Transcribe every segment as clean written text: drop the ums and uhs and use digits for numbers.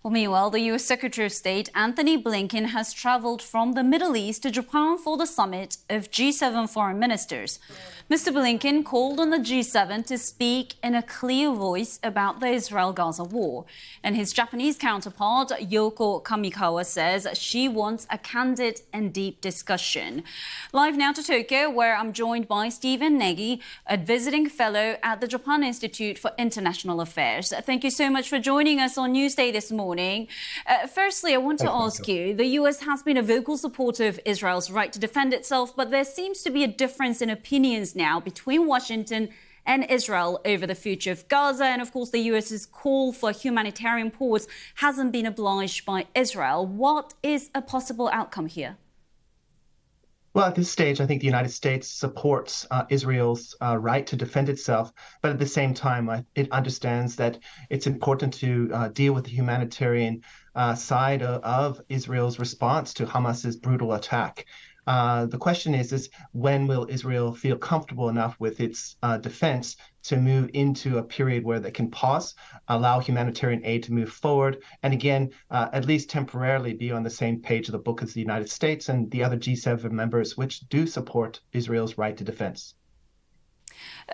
Well, meanwhile, the U.S. Secretary of State Anthony Blinken has traveled from the Middle East to Japan for the summit of G7 foreign ministers. Mr. Blinken called on the G7 to speak in a clear voice about the Israel-Gaza war. And his Japanese counterpart, Yoko Kamikawa, says she wants a candid and deep discussion. Live now to Tokyo, where I'm joined by Stephen Negi, a visiting fellow at the Japan Institute for International Affairs. Thank you so much for joining us on Newsday this morning. Firstly, I want to ask you, the US has been a vocal supporter of Israel's right to defend itself, but there seems to be a difference in opinions now between Washington and Israel over the future of Gaza. And of course, the US's call for humanitarian pause hasn't been obliged by Israel. What is a possible outcome here? Well, at this stage, I think the United States supports Israel's right to defend itself, but at the same time, it understands that it's important to deal with the humanitarian side of Israel's response to Hamas's brutal attack. The question is when will Israel feel comfortable enough with its defense to move into a period where they can pause, allow humanitarian aid to move forward, and again, at least temporarily be on the same page of the book as the United States and the other G7 members, which do support Israel's right to defense.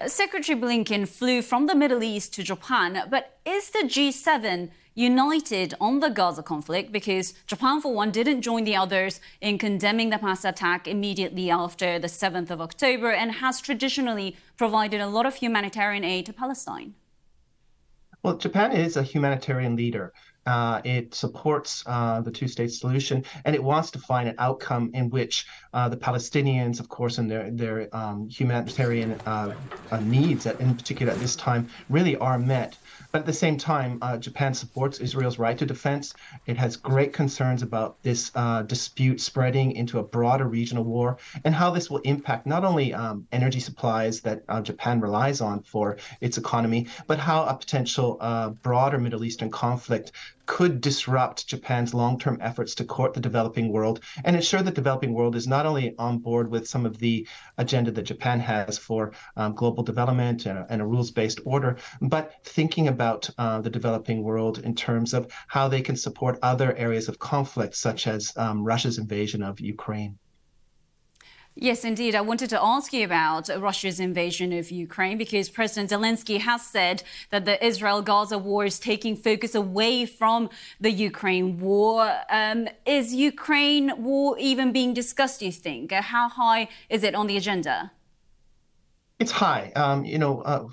Secretary Blinken flew from the Middle East to Japan, but is the G7 united on the Gaza conflict? Because Japan, for one, didn't join the others in condemning the Hamas attack immediately after the 7th of October and has traditionally provided a lot of humanitarian aid to Palestine. Well, Japan is a humanitarian leader. It supports the two-state solution, and it wants to find an outcome in which the Palestinians, of course, and their humanitarian needs, in particular at this time, really are met. But at the same time, Japan supports Israel's right to defense. It has great concerns about this dispute spreading into a broader regional war and how this will impact not only energy supplies that Japan relies on for its economy, but how a potential broader Middle Eastern conflict could disrupt Japan's long-term efforts to court the developing world and ensure the developing world is not only on board with some of the agenda that Japan has for global development and a rules-based order, but thinking about the developing world in terms of how they can support other areas of conflict, such as Russia's invasion of Ukraine. Yes, indeed. I wanted to ask you about Russia's invasion of Ukraine because President Zelensky has said that the Israel-Gaza war is taking focus away from the Ukraine war. Is Ukraine war even being discussed, do you think? How high is it on the agenda? It's high.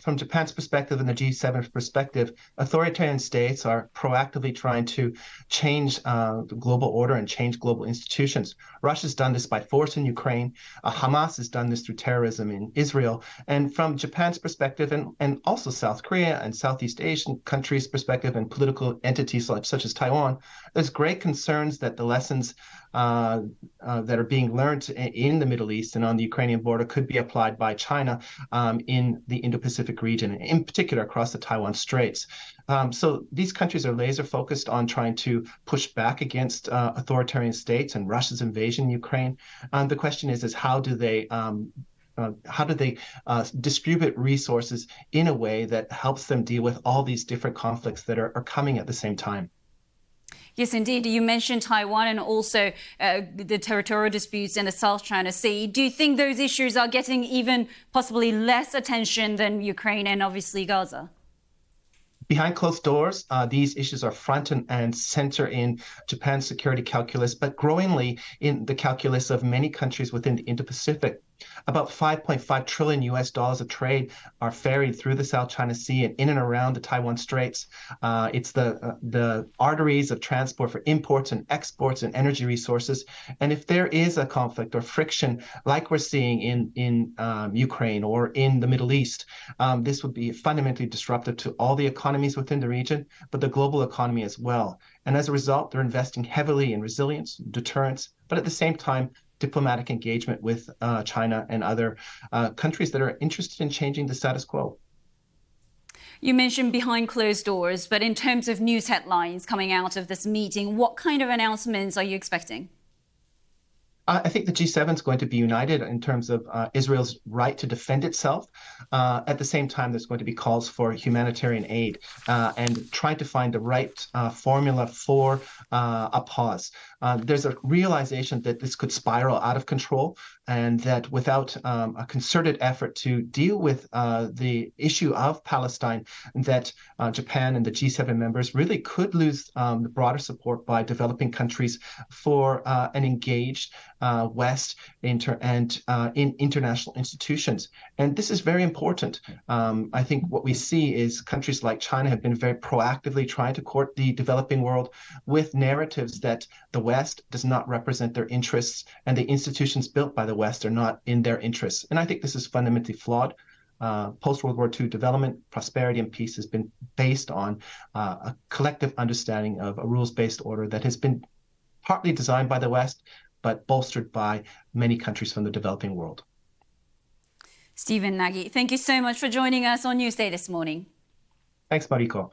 From Japan's perspective and the G7's perspective, authoritarian states are proactively trying to change the global order and change global institutions. Russia's done this by force in Ukraine. Hamas has done this through terrorism in Israel. And from Japan's perspective, and also South Korea and Southeast Asian countries' perspective and political entities such as Taiwan, there's great concerns that the lessons that are being learned in the Middle East and on the Ukrainian border could be applied by China in the Indo-Pacific region, in particular across the Taiwan Straits. So these countries are laser focused on trying to push back against authoritarian states and Russia's invasion in Ukraine. The question is how do they distribute resources in a way that helps them deal with all these different conflicts that are coming at the same time? Yes, indeed. You mentioned Taiwan and also the territorial disputes in the South China Sea. Do you think those issues are getting even possibly less attention than Ukraine and obviously Gaza? Behind closed doors, these issues are front and center in Japan's security calculus, but growingly in the calculus of many countries within the Indo-Pacific. About $5.5 trillion of trade are ferried through the South China Sea and in and around the Taiwan Straits. It's the arteries of transport for imports and exports and energy resources. And if there is a conflict or friction like we're seeing in Ukraine or in the Middle East, this would be fundamentally disruptive to all the economies within the region, but the global economy as well. And as a result, they're investing heavily in resilience, deterrence, but at the same time, diplomatic engagement with China and other countries that are interested in changing the status quo. You mentioned behind closed doors, but in terms of news headlines coming out of this meeting, what kind of announcements are you expecting? I think the G7 is going to be united in terms of Israel's right to defend itself. At the same time, there's going to be calls for humanitarian aid and trying to find the right formula for a pause. There's a realization that this could spiral out of control, and that without a concerted effort to deal with the issue of Palestine, that Japan and the G7 members really could lose the broader support by developing countries for an engaged West in international institutions. And this is very important. I think what we see is countries like China have been very proactively trying to court the developing world with narratives that the West does not represent their interests and the institutions built by the West are not in their interests. And I think this is fundamentally flawed. Post-World War II development, prosperity, and peace has been based on a collective understanding of a rules-based order that has been partly designed by the West, but bolstered by many countries from the developing world. Stephen Nagy, thank you so much for joining us on Newsday this morning. Thanks, Mariko.